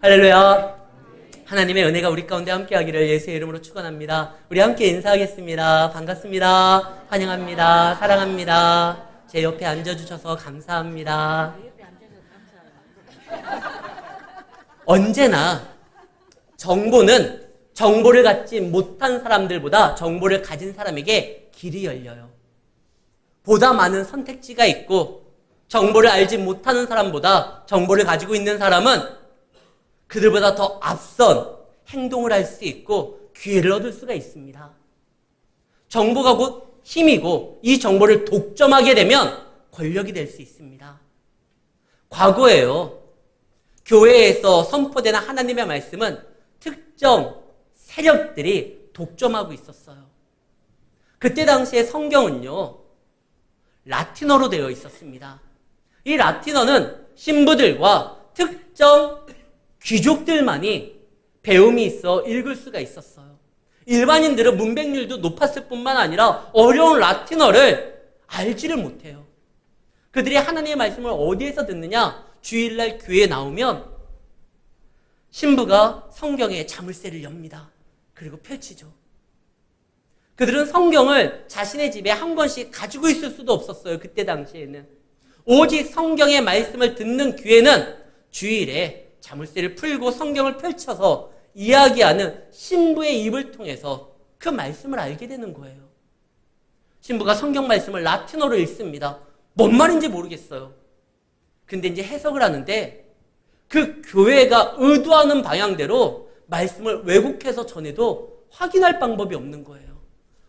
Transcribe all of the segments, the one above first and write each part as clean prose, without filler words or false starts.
할렐루야. 하나님의 은혜가 우리 가운데 함께하기를 예수의 이름으로 축원합니다. 우리 함께 인사하겠습니다. 반갑습니다. 환영합니다. 사랑합니다. 제 옆에 앉아주셔서 감사합니다. 언제나 정보를 갖지 못한 사람들보다 정보를 가진 사람에게 길이 열려요. 보다 많은 선택지가 있고 정보를 알지 못하는 사람보다 정보를 가지고 있는 사람은 그들보다 더 앞선 행동을 할 수 있고 기회를 얻을 수가 있습니다. 정보가 곧 힘이고 이 정보를 독점하게 되면 권력이 될 수 있습니다. 과거에요. 교회에서 선포되는 하나님의 말씀은 특정 세력들이 독점하고 있었어요. 그때 당시에 성경은요, 라틴어로 되어 있었습니다. 이 라틴어는 신부들과 특정 귀족들만이 배움이 있어 읽을 수가 있었어요. 일반인들은 문맹률도 높았을 뿐만 아니라 어려운 라틴어를 알지를 못해요. 그들이 하나님의 말씀을 어디에서 듣느냐? 주일날 교회에 나오면 신부가 성경에 자물쇠를 엽니다. 그리고 펼치죠. 그들은 성경을 자신의 집에 한 권씩 가지고 있을 수도 없었어요. 그때 당시에는. 오직 성경의 말씀을 듣는 기회는 주일에 자물쇠를 풀고 성경을 펼쳐서 이야기하는 신부의 입을 통해서 그 말씀을 알게 되는 거예요. 신부가 성경 말씀을 라틴어로 읽습니다. 뭔 말인지 모르겠어요. 근데 이제 해석을 하는데 그 교회가 의도하는 방향대로 말씀을 왜곡해서 전해도 확인할 방법이 없는 거예요.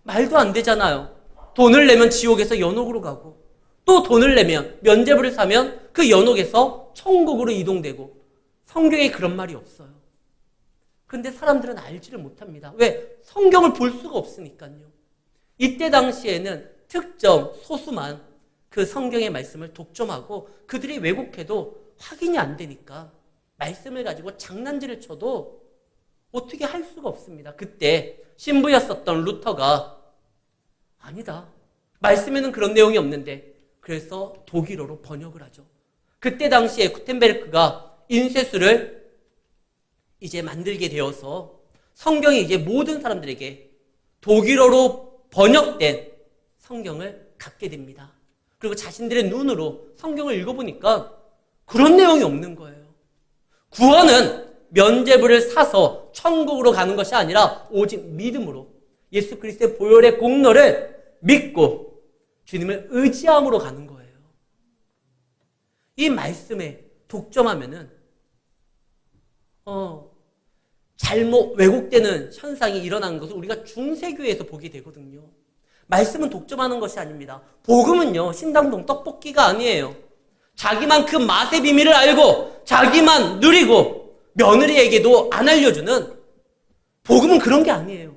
말도 안 되잖아요. 돈을 내면 지옥에서 연옥으로 가고 또 돈을 내면 면죄부를 사면 그 연옥에서 천국으로 이동되고 성경에 그런 말이 없어요. 그런데 사람들은 알지를 못합니다. 왜? 성경을 볼 수가 없으니까요. 이때 당시에는 특정 소수만 그 성경의 말씀을 독점하고 그들이 왜곡해도 확인이 안 되니까 말씀을 가지고 장난질을 쳐도 어떻게 할 수가 없습니다. 그때 신부였었던 루터가 아니다. 말씀에는 그런 내용이 없는데 그래서 독일어로 번역을 하죠. 그때 당시에 구텐베르크가 인쇄술을 이제 만들게 되어서 성경이 이제 모든 사람들에게 독일어로 번역된 성경을 갖게 됩니다. 그리고 자신들의 눈으로 성경을 읽어보니까 그런 내용이 없는 거예요. 구원은 면죄부를 사서 천국으로 가는 것이 아니라 오직 믿음으로 예수 그리스도의 보혈의 공로를 믿고 주님을 의지함으로 가는 거예요. 이 말씀에 독점하면은 잘못 왜곡되는 현상이 일어나는 것을 우리가 중세교회에서 보게 되거든요. 말씀은 독점하는 것이 아닙니다. 복음은요, 신당동 떡볶이가 아니에요. 자기만 그 맛의 비밀을 알고 자기만 누리고 며느리에게도 안 알려주는 복음은 그런 게 아니에요.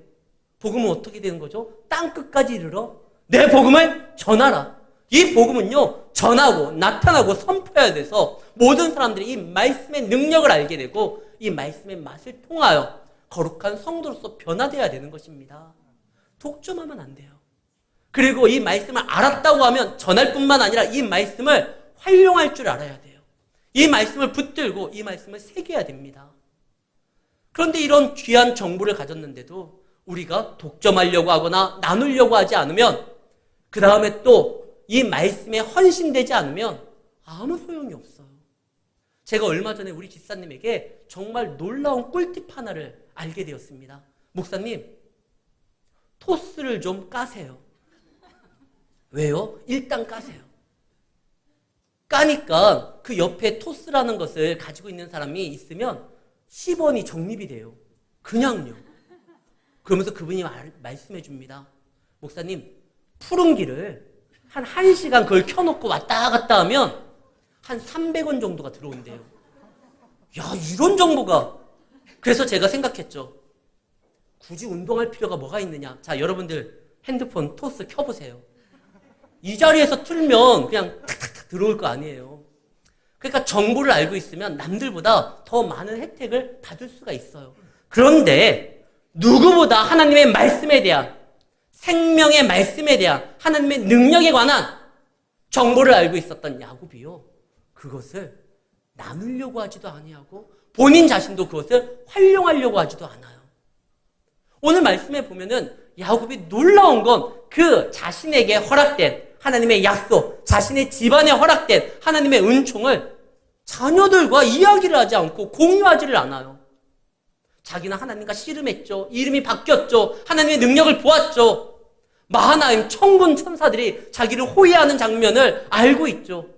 복음은 어떻게 되는 거죠? 땅끝까지 이르러 내 복음을 전하라. 이 복음은요, 전하고 나타나고 선포해야 돼서 모든 사람들이 이 말씀의 능력을 알게 되고 이 말씀의 맛을 통하여 거룩한 성도로서 변화되어야 되는 것입니다. 독점하면 안 돼요. 그리고 이 말씀을 알았다고 하면 전할 뿐만 아니라 이 말씀을 활용할 줄 알아야 돼요. 이 말씀을 붙들고 이 말씀을 새겨야 됩니다. 그런데 이런 귀한 정보를 가졌는데도 우리가 독점하려고 하거나 나누려고 하지 않으면 그 다음에 또 이 말씀에 헌신되지 않으면 아무 소용이 없어요. 제가 얼마 전에 우리 집사님에게 정말 놀라운 꿀팁 하나를 알게 되었습니다. 목사님, 토스를 좀 까세요. 왜요? 일단 까세요. 까니까 그 옆에 토스라는 것을 가지고 있는 사람이 있으면 10원이 적립이 돼요. 그냥요. 그러면서 그분이 말씀해 줍니다. 목사님, 푸른기를 한 1시간 그걸 켜놓고 왔다 갔다 하면 한 300원 정도가 들어온대요. 야, 이런 정보가. 그래서 제가 생각했죠. 굳이 운동할 필요가 뭐가 있느냐. 자, 여러분들 핸드폰 토스 켜보세요. 이 자리에서 틀면 그냥 탁탁탁 들어올 거 아니에요. 그러니까 정보를 알고 있으면 남들보다 더 많은 혜택을 받을 수가 있어요. 그런데 누구보다 하나님의 말씀에 대한, 생명의 말씀에 대한 하나님의 능력에 관한 정보를 알고 있었던 야곱이요, 그것을 나누려고 하지도 아니하고 본인 자신도 그것을 활용하려고 하지도 않아요. 오늘 말씀에 보면은 야곱이 놀라운 건 그 자신에게 허락된 하나님의 약속, 자신의 집안에 허락된 하나님의 은총을 자녀들과 이야기를 하지 않고 공유하지를 않아요. 자기는 하나님과 씨름했죠. 이름이 바뀌었죠. 하나님의 능력을 보았죠. 마하나임 천군 천사들이 자기를 호위하는 장면을 알고 있죠.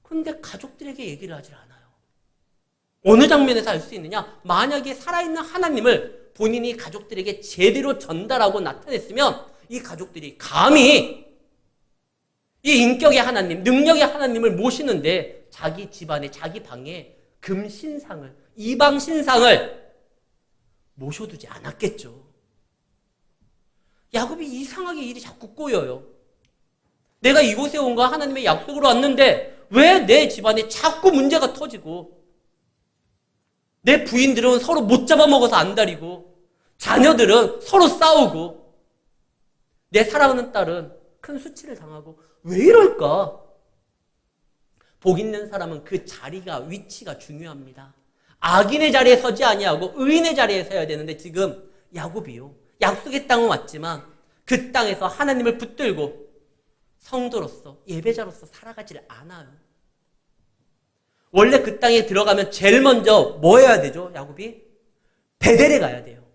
그런데 가족들에게 얘기를 하지 않아요. 어느 장면에서 알 수 있느냐? 만약에 살아있는 하나님을 본인이 가족들에게 제대로 전달하고 나타냈으면 이 가족들이 감히 이 인격의 하나님, 능력의 하나님을 모시는데 자기 집안에, 자기 방에 금신상을, 이방신상을 모셔두지 않았겠죠. 야곱이 이상하게 일이 자꾸 꼬여요. 내가 이곳에 온 거 하나님의 약속으로 왔는데 왜 내 집안에 자꾸 문제가 터지고 내 부인들은 서로 못 잡아먹어서 안달이고 자녀들은 서로 싸우고 내 사랑하는 딸은 큰 수치를 당하고 왜 이럴까? 복 있는 사람은 그 자리가, 위치가 중요합니다. 악인의 자리에 서지 아니하고 의인의 자리에 서야 되는데 지금 야곱이요. 약속의 땅은 왔지만 그 땅에서 하나님을 붙들고 성도로서, 예배자로서 살아가지를 않아요. 원래 그 땅에 들어가면 제일 먼저 뭐 해야 되죠? 야곱이? 베델에 가야 돼요.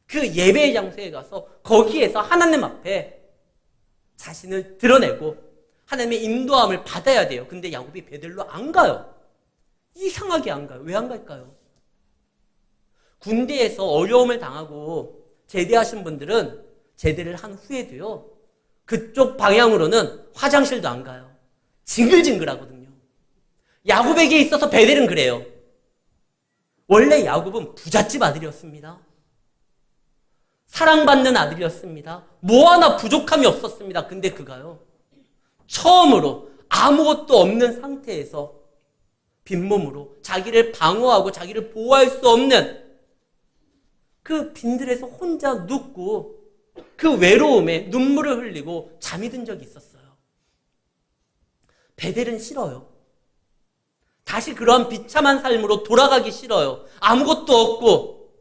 그 예배의 장소에 가서 거기에서 하나님 앞에 자신을 드러내고 하나님의 인도함을 받아야 돼요. 근데 야곱이 베델로 안 가요. 이상하게 안 가요. 왜 안 갈까요? 군대에서 어려움을 당하고 제대하신 분들은 제대를 한 후에도요. 그쪽 방향으로는 화장실도 안 가요. 징글징글하거든요. 야곱에게 있어서 베델은 그래요. 원래 야곱은 부잣집 아들이었습니다. 사랑받는 아들이었습니다. 뭐 하나 부족함이 없었습니다. 근데 그가요. 처음으로 아무것도 없는 상태에서 빈몸으로 자기를 방어하고 자기를 보호할 수 없는 그 빈들에서 혼자 눕고 그 외로움에 눈물을 흘리고 잠이 든 적이 있었어요. 베델은 싫어요. 다시 그러한 비참한 삶으로 돌아가기 싫어요. 아무것도 없고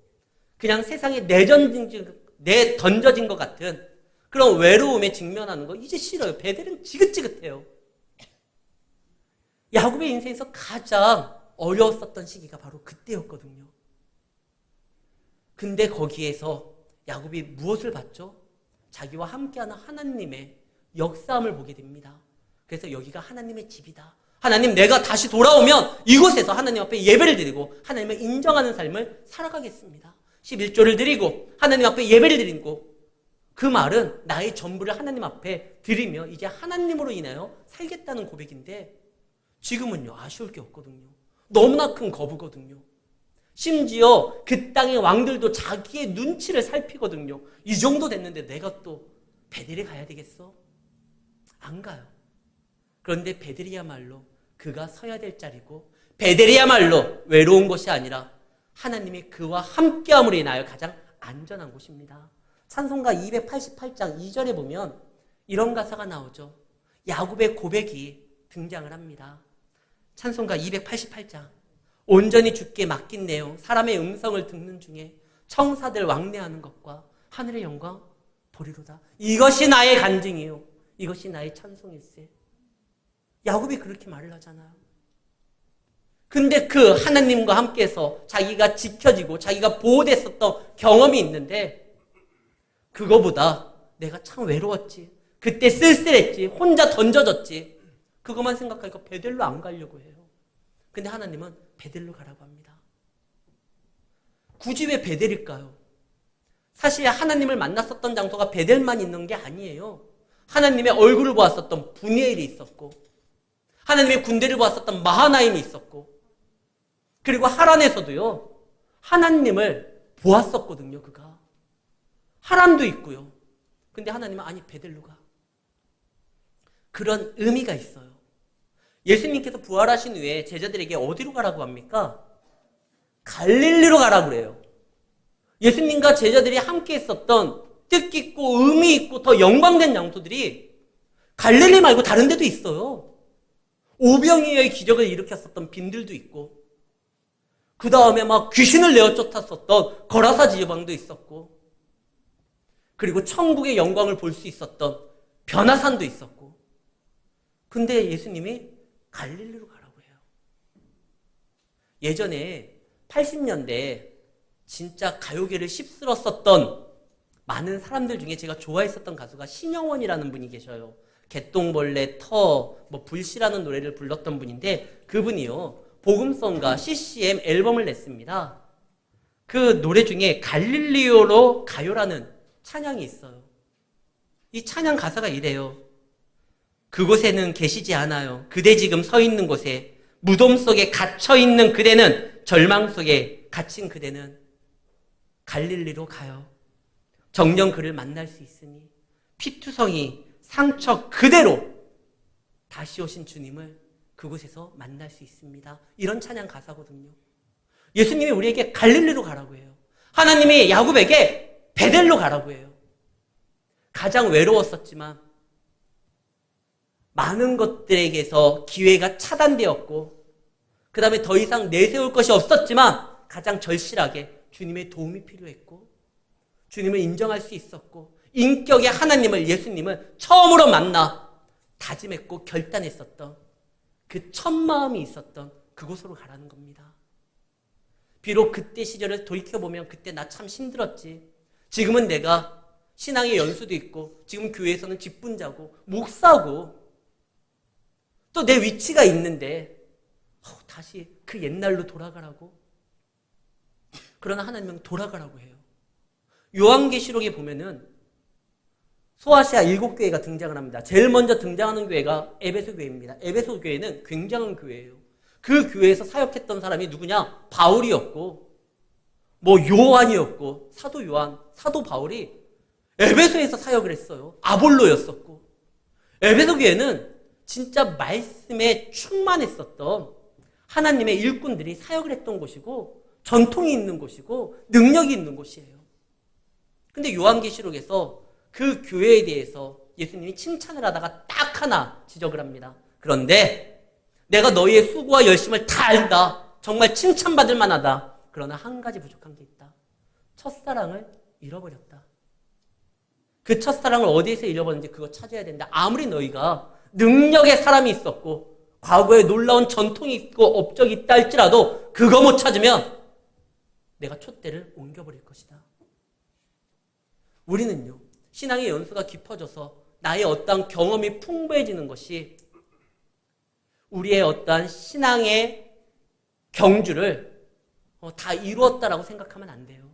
그냥 세상에 내던져진 것 같은 그런 외로움에 직면하는 거 이제 싫어요. 베델은 지긋지긋해요. 야곱의 인생에서 가장 어려웠었던 시기가 바로 그때였거든요. 근데 거기에서 야곱이 무엇을 봤죠? 자기와 함께하는 하나님의 역사함을 보게 됩니다. 그래서 여기가 하나님의 집이다. 하나님, 내가 다시 돌아오면 이곳에서 하나님 앞에 예배를 드리고 하나님을 인정하는 삶을 살아가겠습니다. 11조를 드리고 하나님 앞에 예배를 드리고 그 말은 나의 전부를 하나님 앞에 드리며 이제 하나님으로 인하여 살겠다는 고백인데 지금은요 아쉬울 게 없거든요. 너무나 큰 거부거든요. 심지어 그 땅의 왕들도 자기의 눈치를 살피거든요. 이 정도 됐는데 내가 또 베델에 가야 되겠어? 안 가요. 그런데 베델이야말로 그가 서야 될 자리고 베델이야말로 외로운 곳이 아니라 하나님이 그와 함께함으로 인하여 가장 안전한 곳입니다. 찬송가 288장 2절에 보면 이런 가사가 나오죠. 야곱의 고백이 등장을 합니다. 찬송가 288장 온전히 주께 맡긴 내용, 사람의 음성을 듣는 중에 청사들 왕래하는 것과 하늘의 영광 보리로다. 이것이 나의 간증이요, 이것이 나의 찬송일세. 야곱이 그렇게 말을 하잖아요. 근데 그 하나님과 함께해서 자기가 지켜지고 자기가 보호됐었던 경험이 있는데 그거보다 내가 참 외로웠지, 그때 쓸쓸했지, 혼자 던져졌지, 그것만 생각하니까 베델로 안 가려고 해요. 근데 하나님은 베델로 가라고 합니다. 굳이 왜 베델일까요? 사실 하나님을 만났었던 장소가 베델만 있는 게 아니에요. 하나님의 얼굴을 보았었던 분이엘이 있었고 하나님의 군대를 보았었던 마하나임이 있었고 그리고 하란에서도요 하나님을 보았었거든요. 그가 하란도 있고요. 근데 하나님은 아니 베델로 가. 그런 의미가 있어요. 예수님께서 부활하신 후에 제자들에게 어디로 가라고 합니까? 갈릴리로 가라고 그래요. 예수님과 제자들이 함께 했었던 뜻깊고 의미 있고 더 영광된 장소들이 갈릴리 말고 다른 데도 있어요. 오병이어의 기적을 일으켰었던 빈들도 있고 그 다음에 막 귀신을 내어 쫓았었던 거라사 지방도 있었고, 그리고 천국의 영광을 볼 수 있었던 변화산도 있었고, 근데 예수님이 갈릴리로 가라고 해요. 예전에 80년대 진짜 가요계를 휩쓸었었던 많은 사람들 중에 제가 좋아했었던 가수가 신영원이라는 분이 계셔요. 개똥벌레, 불씨라는 노래를 불렀던 분인데, 그분이요, 복음성가 CCM 앨범을 냈습니다. 그 노래 중에 갈릴리오로 가요라는 찬양이 있어요. 이 찬양 가사가 이래요. 그곳에는 계시지 않아요. 그대 지금 서 있는 곳에, 무덤 속에 갇혀 있는 그대는, 절망 속에 갇힌 그대는 갈릴리로 가요. 정녕 그를 만날 수 있으니 피투성이 상처 그대로 다시 오신 주님을 그곳에서 만날 수 있습니다. 이런 찬양 가사거든요. 예수님이 우리에게 갈릴리로 가라고 해요. 하나님이 야곱에게 베델로 가라고 해요. 가장 외로웠었지만 많은 것들에게서 기회가 차단되었고, 그 다음에 더 이상 내세울 것이 없었지만 가장 절실하게 주님의 도움이 필요했고, 주님을 인정할 수 있었고, 인격의 하나님을, 예수님을 처음으로 만나 다짐했고 결단했었던 그 첫 마음이 있었던 그곳으로 가라는 겁니다. 비록 그때 시절을 돌이켜보면 그때 나 참 힘들었지. 지금은 내가 신앙의 연수도 있고, 지금 교회에서는 직분자고 목사고 또 내 위치가 있는데 다시 그 옛날로 돌아가라고? 그러나 하나님은 돌아가라고 해요. 요한계시록에 보면은 소아시아 7교회가 등장을 합니다. 제일 먼저 등장하는 교회가 에베소 교회입니다. 에베소 교회는 굉장한 교회예요. 그 교회에서 사역했던 사람이 누구냐? 바울이었고, 요한이었고, 사도 요한, 사도 바울이 에베소에서 사역을 했어요. 아볼로였었고, 에베소 교회는 진짜 말씀에 충만했었던 하나님의 일꾼들이 사역을 했던 곳이고, 전통이 있는 곳이고, 능력이 있는 곳이에요. 근데 요한계시록에서 그 교회에 대해서 예수님이 칭찬을 하다가 딱 하나 지적을 합니다. 그런데 내가 너희의 수고와 열심을 다 안다. 정말 칭찬받을 만하다. 그러나 한 가지 부족한 게 있다. 첫사랑을 잃어버렸다. 그 첫사랑을 어디에서 잃어버렸는지 그거 찾아야 된다. 아무리 너희가 능력의 사람이 있었고 과거에 놀라운 전통이 있고 업적이 있다 할지라도 그거 못 찾으면 내가 촛대를 옮겨버릴 것이다. 우리는요, 신앙의 연수가 깊어져서 나의 어떠한 경험이 풍부해지는 것이 우리의 어떠한 신앙의 경주를 다 이루었다라고 생각하면 안 돼요.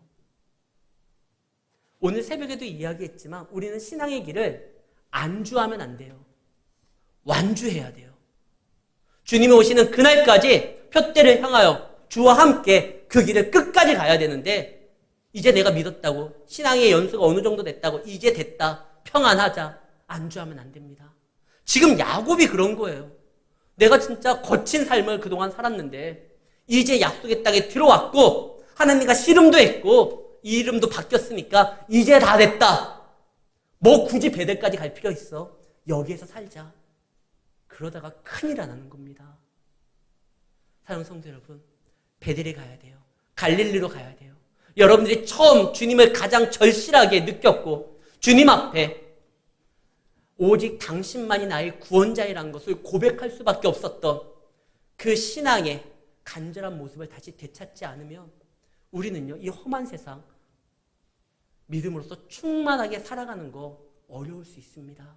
오늘 새벽에도 이야기했지만 우리는 신앙의 길을 안주하면 안 돼요. 완주해야 돼요. 주님이 오시는 그날까지 표대를 향하여 주와 함께 그 길을 끝까지 가야 되는데, 이제 내가 믿었다고, 신앙의 연수가 어느 정도 됐다고, 이제 됐다, 평안하자, 안주하면 안 됩니다. 지금 야곱이 그런 거예요. 내가 진짜 거친 삶을 그동안 살았는데 이제 약속의 땅에 들어왔고 하나님과 씨름도 했고 이 이름도 바뀌었으니까 이제 다 됐다. 굳이 베델까지 갈 필요 있어. 여기에서 살자. 그러다가 큰일 안 하는 겁니다. 사랑하는 성도 여러분, 베델에 가야 돼요. 갈릴리로 가야 돼요. 여러분들이 처음 주님을 가장 절실하게 느꼈고 주님 앞에 오직 당신만이 나의 구원자이라는 것을 고백할 수밖에 없었던 그 신앙의 간절한 모습을 다시 되찾지 않으면 우리는요, 이 험한 세상 믿음으로써 충만하게 살아가는 거 어려울 수 있습니다.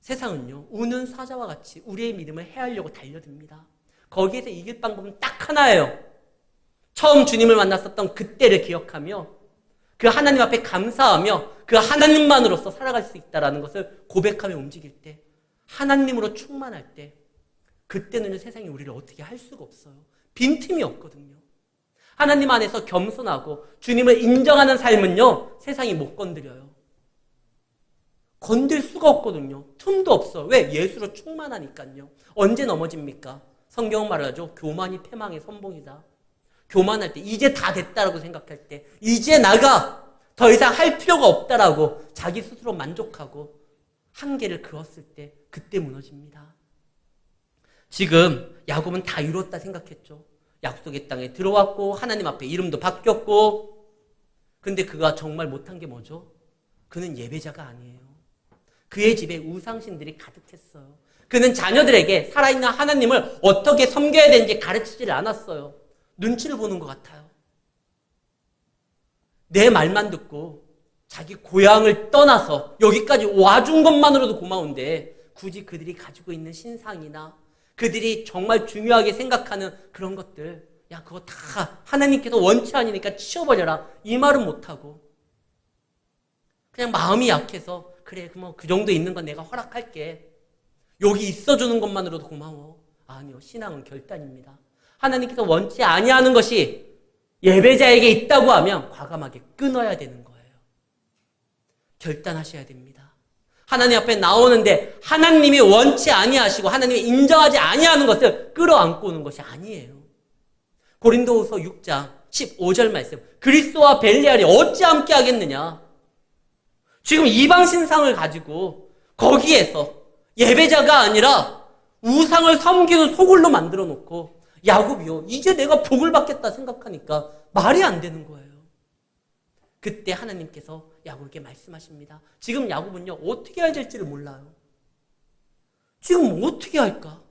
세상은요, 우는 사자와 같이 우리의 믿음을 해하려고 달려듭니다. 거기에서 이길 방법은 딱 하나예요. 처음 주님을 만났었던 그때를 기억하며 그 하나님 앞에 감사하며 그 하나님만으로서 살아갈 수 있다는 것을 고백하며 움직일 때, 하나님으로 충만할 때, 그때는 세상이 우리를 어떻게 할 수가 없어요. 빈틈이 없거든요. 하나님 안에서 겸손하고 주님을 인정하는 삶은요, 세상이 못 건드려요. 건들 수가 없거든요. 틈도 없어. 왜? 예수로 충만하니까요. 언제 넘어집니까? 성경은 말하죠. 교만이 패망의 선봉이다. 교만할 때, 이제 다 됐다라고 생각할 때, 이제 나가 더 이상 할 필요가 없다라고 자기 스스로 만족하고 한계를 그었을 때, 그때 무너집니다. 지금 야곱은 다 이뤘다 생각했죠. 약속의 땅에 들어왔고 하나님 앞에 이름도 바뀌었고, 근데 그가 정말 못한 게 뭐죠? 그는 예배자가 아니에요. 그의 집에 우상신들이 가득했어요. 그는 자녀들에게 살아있는 하나님을 어떻게 섬겨야 되는지 가르치질 않았어요. 눈치를 보는 것 같아요. 내 말만 듣고 자기 고향을 떠나서 여기까지 와준 것만으로도 고마운데, 굳이 그들이 가지고 있는 신상이나 그들이 정말 중요하게 생각하는 그런 것들, 야, 그거 다 하나님께서 원치 않으니까 치워버려라, 이 말은 못하고 그냥 마음이 약해서, 그래, 뭐 그 정도 있는 건 내가 허락할게, 여기 있어주는 것만으로도 고마워. 아니요, 신앙은 결단입니다. 하나님께서 원치 아니하는 것이 예배자에게 있다고 하면 과감하게 끊어야 되는 거예요. 결단하셔야 됩니다. 하나님 앞에 나오는데 하나님이 원치 아니하시고 하나님이 인정하지 아니하는 것을 끌어안고 오는 것이 아니에요. 고린도후서 6장 15절 말씀, 그리스도와 벨리알이 어찌 함께 하겠느냐. 지금 이방 신상을 가지고 거기에서 예배자가 아니라 우상을 섬기는 소굴로 만들어 놓고, 야곱이요, 이제 내가 복을 받겠다 생각하니까 말이 안 되는 거예요. 그때 하나님께서 야곱에게 말씀하십니다. 지금 야곱은요, 어떻게 해야 될지를 몰라요. 지금 어떻게 할까?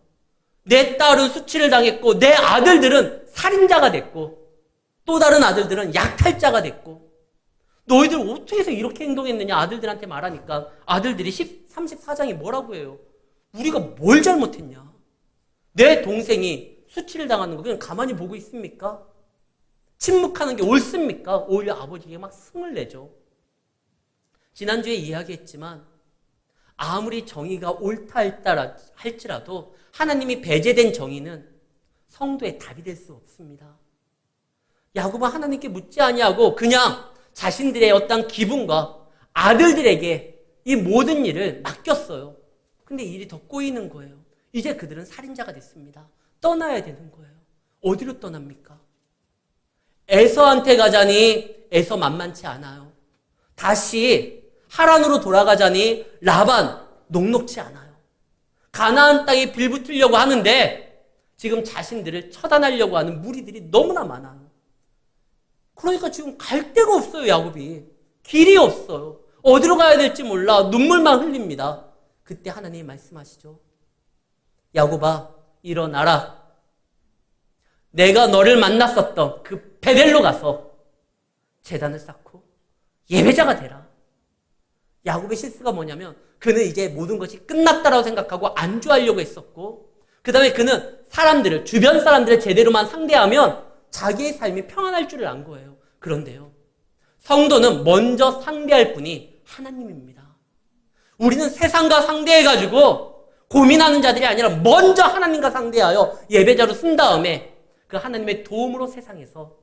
내 딸은 수치를 당했고, 내 아들들은 살인자가 됐고, 또 다른 아들들은 약탈자가 됐고, 너희들 어떻게 해서 이렇게 행동했느냐 아들들한테 말하니까 아들들이 34장이 뭐라고 해요? 우리가 뭘 잘못했냐? 내 동생이 수치를 당하는 거 그냥 가만히 보고 있습니까? 침묵하는 게 옳습니까? 오히려 아버지에게 막 승을 내죠. 지난주에 이야기했지만 아무리 정의가 옳다 할지라도 하나님이 배제된 정의는 성도의 답이 될 수 없습니다. 야곱은 하나님께 묻지 아니하고 그냥 자신들의 어떤 기분과 아들들에게 이 모든 일을 맡겼어요. 근데 일이 더 꼬이는 거예요. 이제 그들은 살인자가 됐습니다. 떠나야 되는 거예요. 어디로 떠납니까? 에서한테 가자니 에서 만만치 않아요. 다시 하란으로 돌아가자니 라반 녹록치 않아요. 가나안 땅에 빌붙으려고 하는데 지금 자신들을 처단하려고 하는 무리들이 너무나 많아요. 그러니까 지금 갈 데가 없어요. 야곱이 길이 없어요. 어디로 가야 될지 몰라. 눈물만 흘립니다. 그때 하나님이 말씀하시죠. 야곱아, 일어나라. 내가 너를 만났었던 그 베델로 가서 제단을 쌓고 예배자가 되라. 야곱의 실수가 뭐냐면 그는 이제 모든 것이 끝났다라고 생각하고 안주하려고 했었고, 그 다음에 그는 사람들을, 주변 사람들을 제대로만 상대하면 자기의 삶이 평안할 줄을 안 거예요. 그런데요, 성도는 먼저 상대할 분이 하나님입니다. 우리는 세상과 상대해가지고 고민하는 자들이 아니라 먼저 하나님과 상대하여 예배자로 쓴 다음에 그 하나님의 도움으로 세상에서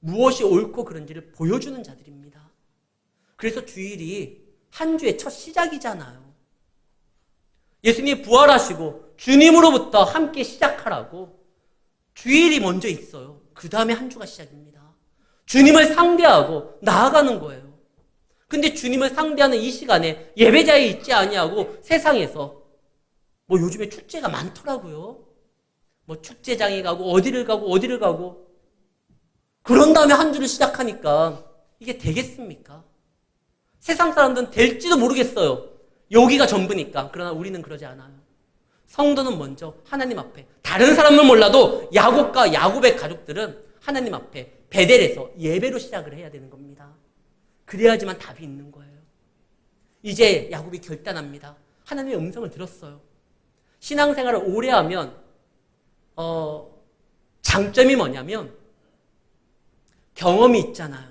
무엇이 옳고 그른지를 보여주는 자들입니다. 그래서 주일이 한 주의 첫 시작이잖아요. 예수님이 부활하시고 주님으로부터 함께 시작하라고 주일이 먼저 있어요. 그 다음에 한 주가 시작입니다. 주님을 상대하고 나아가는 거예요. 근데 주님을 상대하는 이 시간에 예배자에 있지 아니하고 세상에서 뭐 요즘에 축제가 많더라고요. 뭐 축제장에 가고 어디를 가고 그런 다음에 한 주를 시작하니까 이게 되겠습니까? 세상 사람들은 될지도 모르겠어요. 여기가 전부니까. 그러나 우리는 그러지 않아요. 성도는 먼저 하나님 앞에, 다른 사람은 몰라도 야곱과 야곱의 가족들은 하나님 앞에 베델에서 예배로 시작을 해야 되는 겁니다. 그래야지만 답이 있는 거예요. 이제 야곱이 결단합니다. 하나님의 음성을 들었어요. 신앙생활을 오래 하면 장점이 뭐냐면 경험이 있잖아요.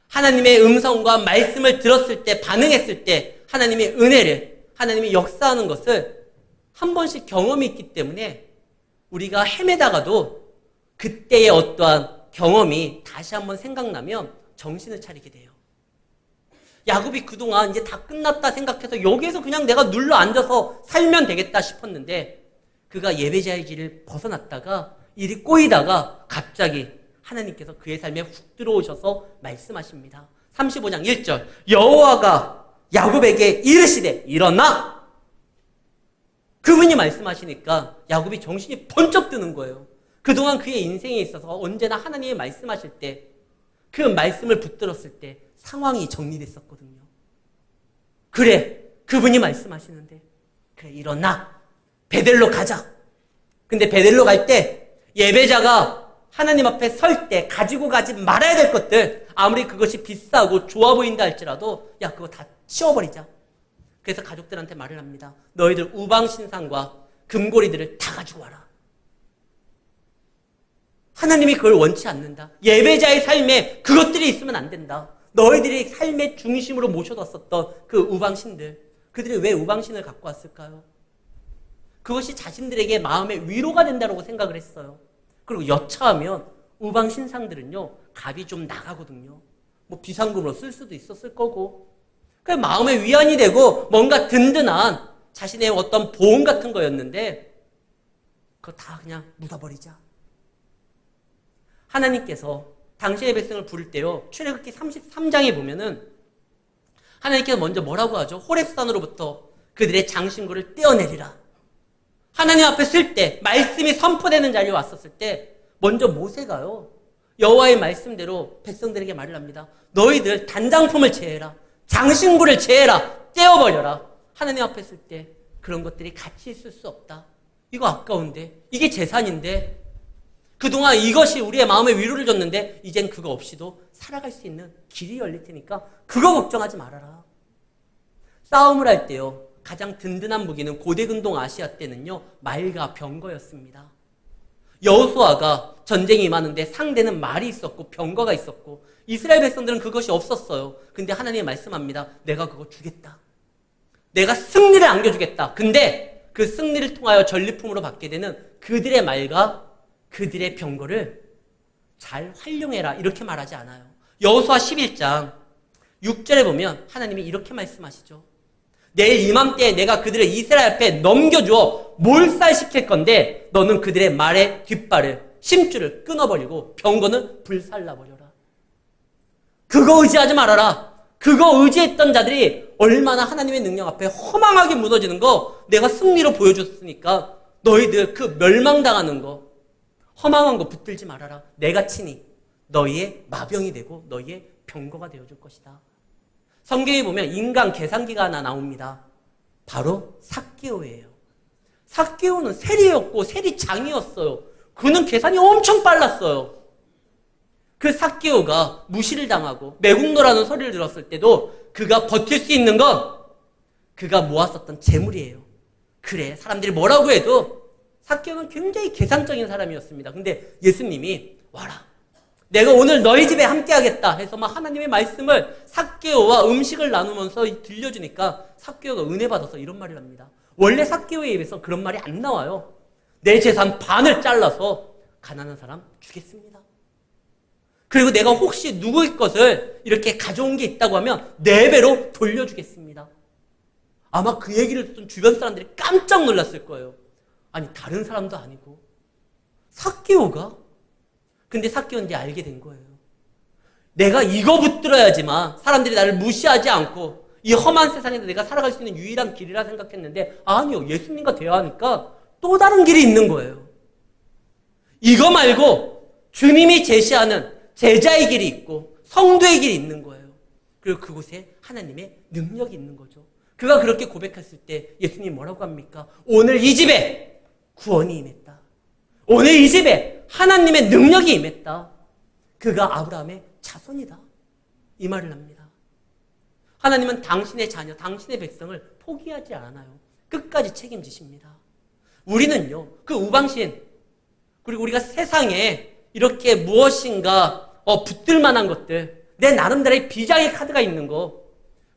하나님의 음성과 말씀을 들었을 때, 반응했을 때 하나님의 은혜를, 하나님이 역사하는 것을 한 번씩 경험이 있기 때문에 우리가 헤매다가도 그때의 어떠한 경험이 다시 한번 생각나면 정신을 차리게 돼요. 야곱이 그동안 이제 다 끝났다 생각해서 여기에서 그냥 내가 눌러 앉아서 살면 되겠다 싶었는데 그가 예배자의 길을 벗어났다가 일이 꼬이다가 갑자기 하나님께서 그의 삶에 훅 들어오셔서 말씀하십니다. 35장 1절, 여호와가 야곱에게 이르시되 일어나. 그분이 말씀하시니까 야곱이 정신이 번쩍 드는 거예요. 그동안 그의 인생에 있어서 언제나 하나님의 말씀하실 때 그 말씀을 붙들었을 때 상황이 정리됐었거든요. 그래, 그분이 말씀하시는데 그래, 일어나 베델로 가자. 근데 베델로 갈 때 예배자가 하나님 앞에 설 때 가지고 가지 말아야 될 것들, 아무리 그것이 비싸고 좋아 보인다 할지라도 야, 그거 다 치워버리자. 그래서 가족들한테 말을 합니다. 너희들 우방신상과 금고리들을 다 가지고 와라. 하나님이 그걸 원치 않는다. 예배자의 삶에 그것들이 있으면 안 된다. 너희들이 삶의 중심으로 모셔뒀었던 그 우방신들, 그들이 왜 우방신을 갖고 왔을까요? 그것이 자신들에게 마음의 위로가 된다고 생각을 했어요. 그리고 여차하면 우방신상들은요, 값이 좀 나가거든요. 뭐 비상금으로 쓸 수도 있었을 거고, 그 마음의 위안이 되고 뭔가 든든한 자신의 어떤 보험 같은 거였는데 그거 다 그냥 묻어버리자. 하나님께서 당신의 백성을 부를 때요, 출애굽기 33장에 보면은 하나님께서 먼저 뭐라고 하죠? 호렙산으로부터 그들의 장신구를 떼어내리라. 하나님 앞에 쓸 때, 말씀이 선포되는 자리에 왔었을 때 먼저 모세가요, 여호와의 말씀대로 백성들에게 말을 합니다. 너희들 단장품을 제해라. 장신구를 제해라. 떼어버려라. 하나님 앞에 쓸 때 그런 것들이 같이 있을 수 없다. 이거 아까운데, 이게 재산인데, 그동안 이것이 우리의 마음에 위로를 줬는데 이젠 그거 없이도 살아갈 수 있는 길이 열릴 테니까 그거 걱정하지 말아라. 싸움을 할 때요, 가장 든든한 무기는 고대 근동 아시아 때는요, 말과 병거였습니다. 여호수아가 전쟁이 임하는데 상대는 말이 있었고 병거가 있었고 이스라엘 백성들은 그것이 없었어요. 근데 하나님이 말씀합니다. 내가 그거 주겠다. 내가 승리를 안겨주겠다. 근데 그 승리를 통하여 전리품으로 받게 되는 그들의 말과 그들의 병거를 잘 활용해라. 이렇게 말하지 않아요. 여호수아 11장 6절에 보면 하나님이 이렇게 말씀하시죠. 내일 이맘때에 내가 그들을 이스라엘 앞에 넘겨주어 몰살시킬 건데 너는 그들의 말의 뒷발을, 심줄을 끊어버리고 병거는 불살라버려라. 그거 의지하지 말아라. 그거 의지했던 자들이 얼마나 하나님의 능력 앞에 허망하게 무너지는 거 내가 승리로 보여줬으니까 너희들 그 멸망당하는 거, 허망한 거 붙들지 말아라. 내가 친히 너희의 마병이 되고 너희의 병거가 되어줄 것이다. 성경에 보면 인간 계산기가 하나 나옵니다. 바로 삭개오예요. 삭개오는 세리였고 세리장이었어요. 그는 계산이 엄청 빨랐어요. 그 삭개오가 무시를 당하고 매국노라는 소리를 들었을 때도 그가 버틸 수 있는 건 그가 모았었던 재물이에요. 그래, 사람들이 뭐라고 해도 삭개오는 굉장히 계산적인 사람이었습니다. 근데 예수님이 와라. 내가 오늘 너희 집에 함께 하겠다 해서 막 하나님의 말씀을 삭개오와 음식을 나누면서 들려주니까 삭개오가 은혜 받아서 이런 말을 합니다. 원래 삭개오의 입에서 그런 말이 안 나와요. 내 재산 반을 잘라서 가난한 사람 주겠습니다. 그리고 내가 혹시 누구의 것을 이렇게 가져온 게 있다고 하면 4배로 돌려주겠습니다. 아마 그 얘기를 듣던 주변 사람들이 깜짝 놀랐을 거예요. 아니, 다른 사람도 아니고 삭개오가? 근데 삭개오는 이제 알게 된 거예요. 내가 이거 붙들어야지만 사람들이 나를 무시하지 않고 이 험한 세상에서 내가 살아갈 수 있는 유일한 길이라 생각했는데 아니요, 예수님과 대화하니까 또 다른 길이 있는 거예요. 이거 말고 주님이 제시하는 제자의 길이 있고 성도의 길이 있는 거예요. 그리고 그곳에 하나님의 능력이 있는 거죠. 그가 그렇게 고백했을 때 예수님이 뭐라고 합니까? 오늘 이 집에 구원이 임했다. 오늘 이 집에 하나님의 능력이 임했다. 그가 아브라함의 자손이다. 이 말을 합니다. 하나님은 당신의 자녀, 당신의 백성을 포기하지 않아요. 끝까지 책임지십니다. 우리는요, 그 우방신, 그리고 우리가 세상에 이렇게 무엇인가 붙들 만한 것들, 내 나름대로의 비장의 카드가 있는 거,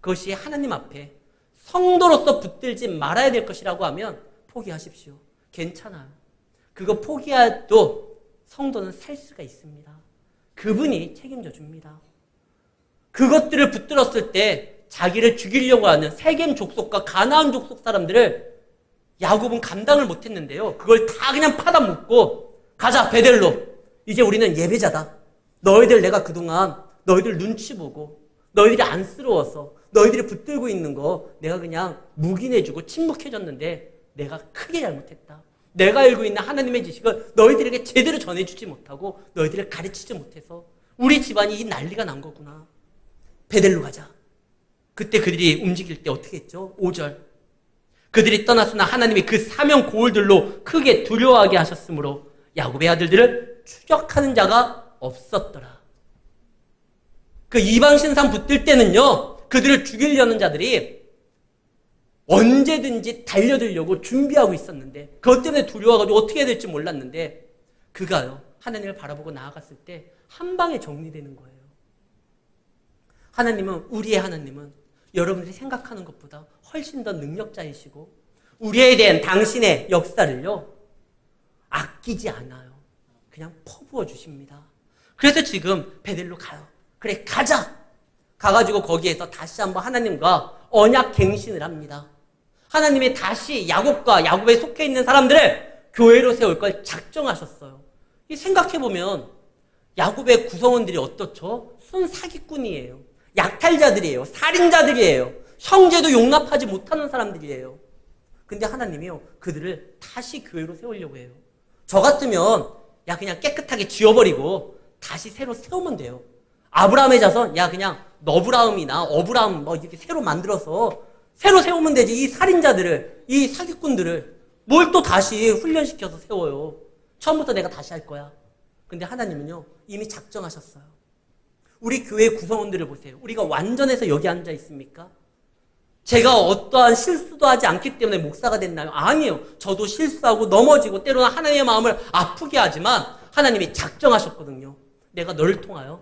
그것이 하나님 앞에 성도로서 붙들지 말아야 될 것이라고 하면 포기하십시오. 괜찮아요. 그거 포기해도 성도는 살 수가 있습니다. 그분이 책임져 줍니다. 그것들을 붙들었을 때 자기를 죽이려고 하는 세겜 족속과 가나안 족속 사람들을 야곱은 감당을 못했는데요. 그걸 다 그냥 파다 묶고 가자, 베델로. 이제 우리는 예배자다. 너희들 내가 그동안 너희들 눈치 보고 너희들이 안쓰러워서 너희들이 붙들고 있는 거 내가 그냥 묵인해주고 침묵해줬는데 내가 크게 잘못했다. 내가 알고 있는 하나님의 지식을 너희들에게 제대로 전해주지 못하고 너희들을 가르치지 못해서 우리 집안이 이 난리가 난 거구나. 베델로 가자. 그때 그들이 움직일 때 어떻게 했죠? 5절. 그들이 떠났으나 하나님이 그 사명 고울들로 크게 두려워하게 하셨으므로 야곱의 아들들을 추격하는 자가 없었더라. 그 이방 신상 붙들 때는요, 그들을 죽이려는 자들이 언제든지 달려들려고 준비하고 있었는데, 그것 때문에 두려워가지고 어떻게 해야 될지 몰랐는데, 그가요, 하나님을 바라보고 나아갔을 때 한 방에 정리되는 거예요. 하나님은, 우리의 하나님은 여러분들이 생각하는 것보다 훨씬 더 능력자이시고, 우리에 대한 당신의 역사를요, 아끼지 않아요. 그냥 퍼부어 주십니다. 그래서 지금 베델로 가요. 그래, 가자! 가가지고 거기에서 다시 한번 하나님과 언약 갱신을 합니다. 하나님이 다시 야곱에 속해 있는 사람들을 교회로 세울 걸 작정하셨어요. 생각해보면 야곱의 구성원들이 어떻죠? 순 사기꾼이에요. 약탈자들이에요. 살인자들이에요. 형제도 용납하지 못하는 사람들이에요. 근데 하나님이요, 그들을 다시 교회로 세우려고 해요. 저 같으면 그냥 깨끗하게 지워버리고 다시 새로 세우면 돼요. 아브라함의 자손, 그냥 너브라함이나 어브라함 이렇게 새로 만들어서 새로 세우면 되지. 이 살인자들을, 이 사기꾼들을 뭘 또 다시 훈련시켜서 세워요. 처음부터 내가 다시 할 거야. 근데 하나님은요, 이미 작정하셨어요. 우리 교회 구성원들을 보세요. 우리가 완전해서 여기 앉아 있습니까? 제가 어떠한 실수도 하지 않기 때문에 목사가 됐나요? 아니에요. 저도 실수하고 넘어지고 때로는 하나님의 마음을 아프게 하지만 하나님이 작정하셨거든요. 내가 너를 통하여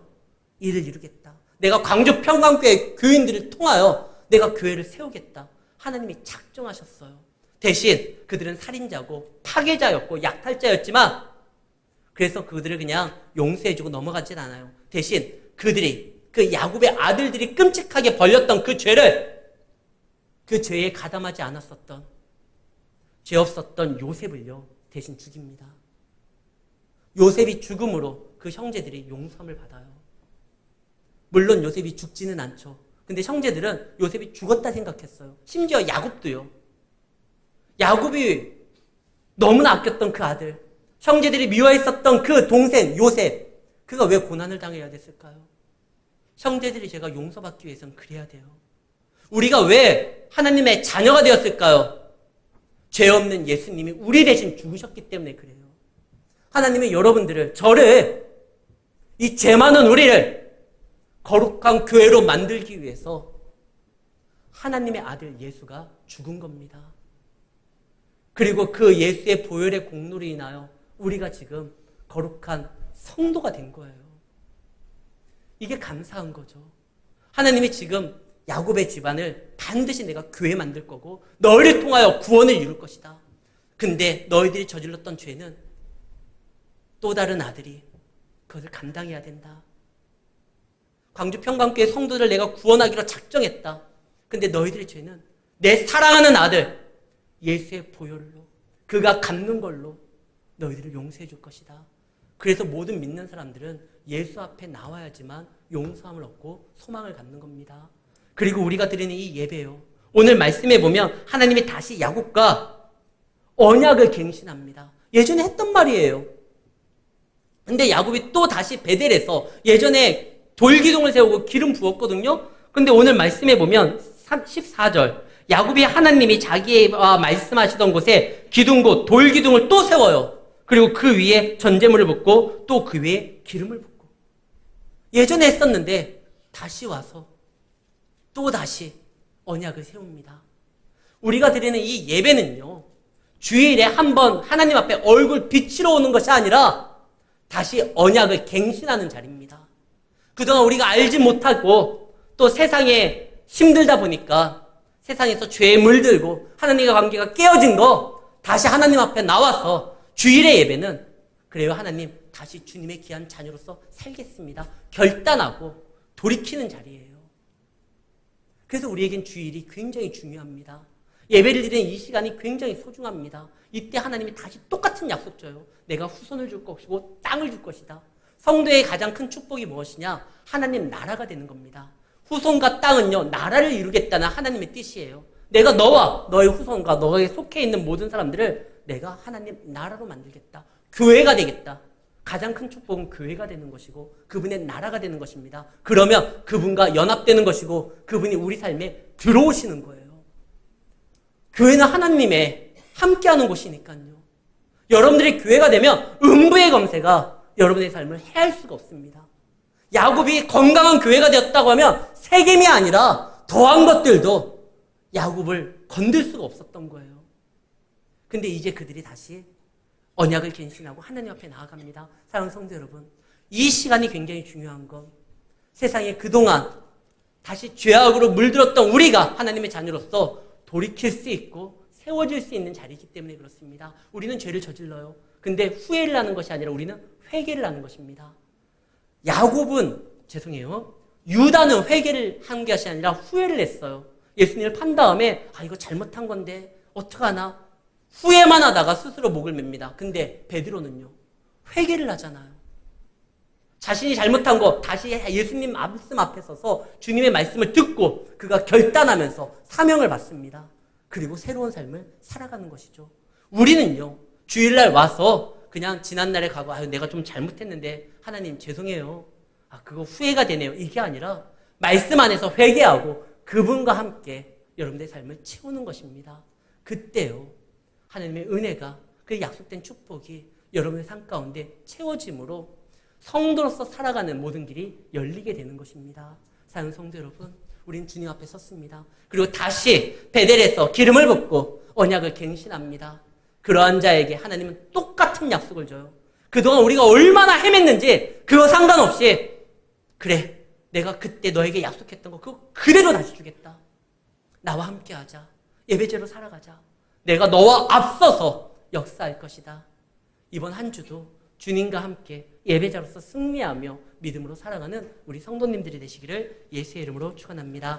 일을 이루겠다. 내가 광주 평강교회 교인들을 통하여 내가 교회를 세우겠다. 하나님이 작정하셨어요. 대신 그들은 살인자고 파괴자였고 약탈자였지만 그래서 그들을 그냥 용서해주고 넘어가진 않아요. 대신 그들이, 그 야곱의 아들들이 끔찍하게 벌렸던 그 죄를, 그 죄에 가담하지 않았었던, 죄 없었던 요셉을요, 대신 죽입니다. 요셉이 죽음으로 그 형제들이 용서함을 받아요. 물론 요셉이 죽지는 않죠. 근데 형제들은 요셉이 죽었다 생각했어요. 심지어 야곱도요. 야곱이 너무나 아꼈던 그 아들, 형제들이 미워했었던 그 동생 요셉, 그가 왜 고난을 당해야 됐을까요? 형제들이 제가 용서받기 위해서는 그래야 돼요. 우리가 왜 하나님의 자녀가 되었을까요? 죄 없는 예수님이 우리 대신 죽으셨기 때문에 그래요. 하나님이 여러분들을, 저를, 이 죄 많은 우리를 거룩한 교회로 만들기 위해서 하나님의 아들 예수가 죽은 겁니다. 그리고 그 예수의 보혈의 공로로 인하여 우리가 지금 거룩한 성도가 된 거예요. 이게 감사한 거죠. 하나님이 지금 야곱의 집안을 반드시 내가 교회 만들 거고 너희를 통하여 구원을 이룰 것이다. 근데 너희들이 저질렀던 죄는 또 다른 아들이 그것을 감당해야 된다. 광주 평강교회 성도들 내가 구원하기로 작정했다. 근데 너희들의 죄는 내 사랑하는 아들 예수의 보혈로, 그가 갚는 걸로 너희들을 용서해 줄 것이다. 그래서 모든 믿는 사람들은 예수 앞에 나와야지만 용서함을 얻고 소망을 갖는 겁니다. 그리고 우리가 드리는 이 예배요, 오늘 말씀해 보면 하나님이 다시 야곱과 언약을 갱신합니다. 예전에 했던 말이에요. 근데 야곱이 또 다시 베델에서, 예전에 돌기둥을 세우고 기름 부었거든요. 근데 오늘 말씀해 보면 14절, 야곱이 하나님이 자기와 말씀하시던 곳에 기둥곳 돌기둥을 또 세워요. 그리고 그 위에 전제물을 붓고 또 그 위에 기름을 붓고. 예전에 했었는데 다시 와서 또 다시 언약을 세웁니다. 우리가 드리는 이 예배는요, 주일에 한번 하나님 앞에 얼굴 비치러 오는 것이 아니라 다시 언약을 갱신하는 자리입니다. 그동안 우리가 알지 못하고 또 세상에 힘들다 보니까 세상에서 죄에 물들고 하나님과 관계가 깨어진 거, 다시 하나님 앞에 나와서 주일의 예배는 그래요, 하나님 다시 주님의 귀한 자녀로서 살겠습니다, 결단하고 돌이키는 자리예요. 그래서 우리에겐 주일이 굉장히 중요합니다. 예배를 드리는 이 시간이 굉장히 소중합니다. 이때 하나님이 다시 똑같은 약속 줘요. 내가 후손을 줄 것이고 땅을 줄 것이다. 성도의 가장 큰 축복이 무엇이냐? 하나님 나라가 되는 겁니다. 후손과 땅은요, 나라를 이루겠다는 하나님의 뜻이에요. 내가 너와 너의 후손과 너에 속해 있는 모든 사람들을 내가 하나님 나라로 만들겠다. 교회가 되겠다. 가장 큰 축복은 교회가 되는 것이고 그분의 나라가 되는 것입니다. 그러면 그분과 연합되는 것이고 그분이 우리 삶에 들어오시는 거예요. 교회는 하나님의 함께하는 곳이니까요. 여러분들이 교회가 되면 음부의 검세가 여러분의 삶을 해할 수가 없습니다. 야곱이 건강한 교회가 되었다고 하면 세겜이 아니라 더한 것들도 야곱을 건들 수가 없었던 거예요. 근데 이제 그들이 다시 언약을 갱신하고 하나님 앞에 나아갑니다. 사랑하는 성도 여러분, 이 시간이 굉장히 중요한 건 세상에 그동안 다시 죄악으로 물들었던 우리가 하나님의 자녀로서 돌이킬 수 있고 세워질 수 있는 자리이기 때문에 그렇습니다. 우리는 죄를 저질러요. 근데 후회를 하는 것이 아니라 우리는 회개를 하는 것입니다. 야곱은 죄송해요. 유다는 회개를 한 것이 아니라 후회를 했어요. 예수님을 판 다음에 이거 잘못한 건데 어떡하나 후회만 하다가 스스로 목을 맵니다. 근데 베드로는요. 회개를 하잖아요. 자신이 잘못한 거 다시 예수님 말씀 앞에 서서 주님의 말씀을 듣고 그가 결단하면서 사명을 받습니다. 그리고 새로운 삶을 살아가는 것이죠. 우리는요. 주일날 와서 그냥 지난날에 가고 내가 좀 잘못했는데 하나님 죄송해요. 그거 후회가 되네요. 이게 아니라 말씀 안에서 회개하고 그분과 함께 여러분들의 삶을 채우는 것입니다. 그때요. 하나님의 은혜가 그 약속된 축복이 여러분의 삶 가운데 채워짐으로 성도로서 살아가는 모든 길이 열리게 되는 것입니다. 사랑하는 성도 여러분, 우린 주님 앞에 섰습니다. 그리고 다시 베델에서 기름을 붓고 언약을 갱신합니다. 그러한 자에게 하나님은 똑같은 약속을 줘요. 그동안 우리가 얼마나 헤맸는지 그거 상관없이 그래, 내가 그때 너에게 약속했던 거 그거 그대로 다시 주겠다. 나와 함께 하자. 예배제로 살아가자. 내가 너와 앞서서 역사할 것이다. 이번 한 주도 주님과 함께 예배자로서 승리하며 믿음으로 살아가는 우리 성도님들이 되시기를 예수의 이름으로 축원합니다.